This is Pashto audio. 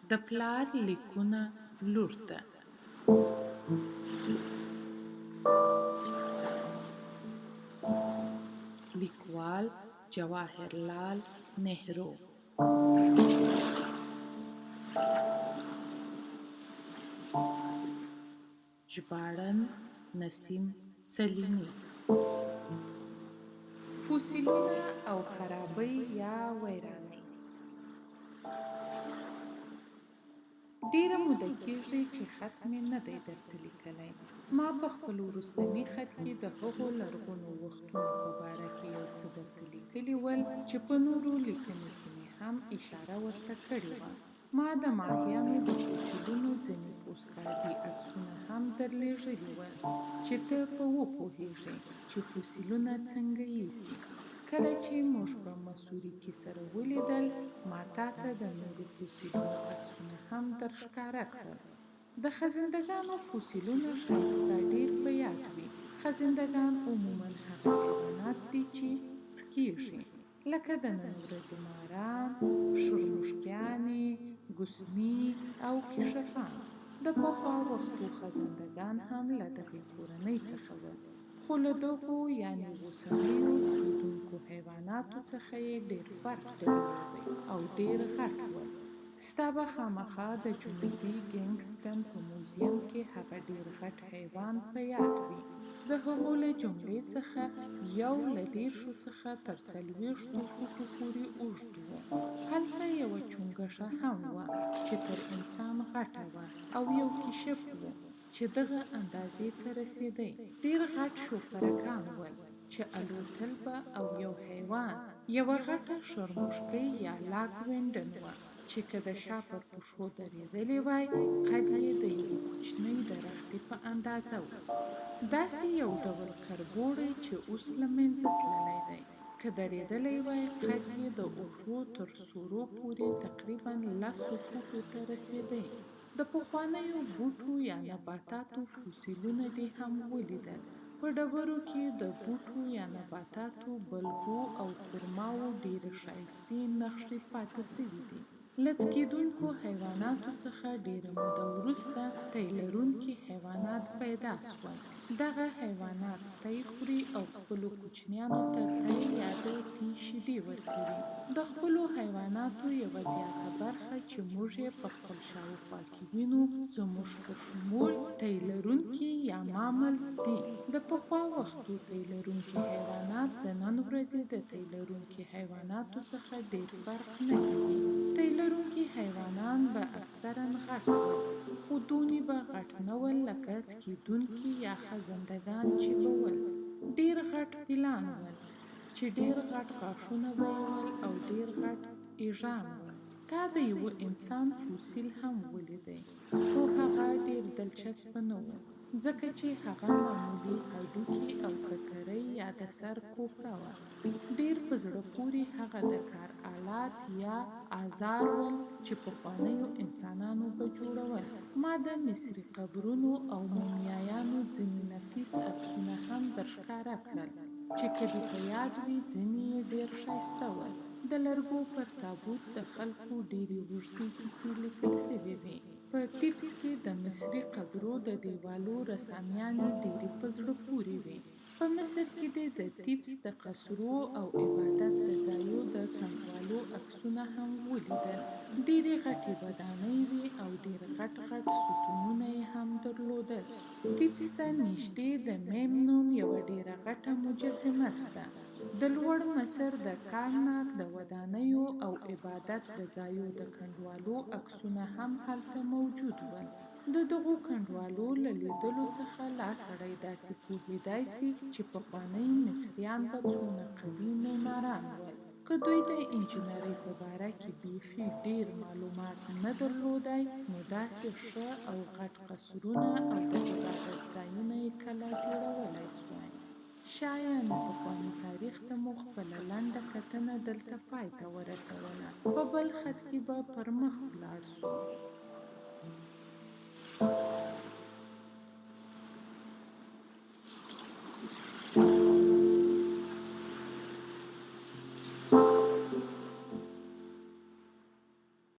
د پلار لیکونه لور ته. لیکوال جواهرلال نهرو. ژباړن نسیم سلیمی. فوسیلونه او خرابۍ یا ویرانۍ. ډیره موده کېږي چې خط مې نه دی درته لیکلی. ما په خپل وروستني خط کې د هغو لرغونو وختونو په باره کې یو څه درته لیکلي ول چې په نورو لیکنو کې مې هم اشاره ورته کړې وه. ما د ماهیانو د فوسیلونو ځینې پوسټکارډي عکسونه هم درلېږلي ول چې ته په وپوهېږې چې فوسیلونه څنګه ایسي. کله چې موږ په مسوري کې سره ولیدل، ما تاته د نورو فوسیلونو عکسونه هم درښکاره کړل. د خزندګانو فوسیلونه ښایسته ډېر په یاد وي. خزندګان عموماً هغه حیوانات دي چې څکېږي، لکه د نن ورځې ماران، شرموښکیانې، ګوسني او کیشپان. د پخوا وختو خزندګان هم له دغې کورنۍ څخه ول، خو له دغو یعنې اوسنیو څکېدونکو حیواناتو څخه یې ډېر فرق درلودی او ډېر غټ ول. ستا به خامخا د جنوبي کینګسټن په موزیم کې هغه ډېر غټ حیوان په یاد وي. د هغو له جملې څخه یو له 10 څخه تر 40 فوټو پورې اوږد و. هلته یوه چونګښه هم وه چې تر انسان غټه وه، او یو کیشپ و چې دغه اندازې ته رسېدی. ډېر غټ شوپرکان ول چې الوتل به، او یو حیوان، یوه غټه شرموښکۍ یا لاکوینډن وه چې که د شا پر پښو درېدلې وای، قد یې د یوې کوچنۍ درختې په اندازه و. داسې یو ډول کربوړی چې اوس له منځه تللی دی. که درېدلی وای، قد یې د اوږو تر سورو پورې تقریباً 10 فوټو ته رسېدی. د پخوانیو بوټو یا نباتاتو فوسیلونه دې هم ولیدل. په ډبرو کې د بوټو یا نباتاتو بلګو او کورماوو ډېرې ښایستې نښې پاتې سوي دي. له څکېدونکو حیواناتو څخه ډېره موده وروسته تی لرونکي حیوانات پیدا سول. دغه حیوانات تی خوري او خپلو کوچنیانو ته تی یا د تی شیدې ورکوي. د خپلو حیواناتو یوه زیاته برخه چې موږ یې په خپل شاوخوا کې وینو، زموږ په شمول تی لرونکي یا ماملز دي. د پخوا وختو تی لرونکي حیوانات د نن ورځې د تی لرونکي حیواناتو څخه ډېر فرق نه کوي. تی لرونکي حیوانان به اکثراً غټ ول، خو دونې به غټ نه ول لکه څکېدونکي یا خزندګان چې به ول. ډېر غټ فیلان ول چې ډېر غټ غاښونه به یې ول او ډېر غټ ایږان ول. تا د یوه انسان فوسیل هم ولیدی، خو هغه ډېر دلچسپه نه و، ځکه چې هغه معمولي هډوکي او ککرۍ یا د سر کوپړه وه. ډېر په زړه پورې هغه د کار آلات یا آزار ول چې پخوانیو انسانانو به جوړول. ما د مصري قبرونو او مومیایانو ځینې نفیس عکسونه هم درښکاره کړل چې که دې په یاد وي ځینې یې ډېر ښایسته ول. د لرګو پر تابوت د خلکو ډېرې اوږدې کیسې لیکل سوې وې. په تیبس کې د مصري قبرو د دیوالو رسامیانې ډېرې په زړه پورې وې. په مصر کې دې د تیبس د قصرو او عبادت د ځایو د کنډوالو عکسونه هم ولیدل. ډېرې غټې ودانۍ وې او ډېر غټ غټ ستونونه یې هم درلودل. تیبس ته نږدې د میمنون یوه ډېره غټه مجسمه سته. د لوړ مصر د کارناک د ودانیو او عبادت د ځایو د کنډوالو عکسونه هم هلته موجود ول. د دغو کنډوالو له لیدلو څخه لا سړی داسې پوهېدای سي چې پخواني مصریان به څومره قوي معماران ول. که دوی د انجنیرۍ په باره کې بیخي ډېر معلومات نه درلودای، نو داسې ښه او غټ قصرونه او د عبادت ځایونه یې کله جوړولی سوای. شایان پخواني تاریخ ته مو خپله لنډه کتنه دلته پای ته ورسوله. په بل خط کې به پر مخ ولاړ سو.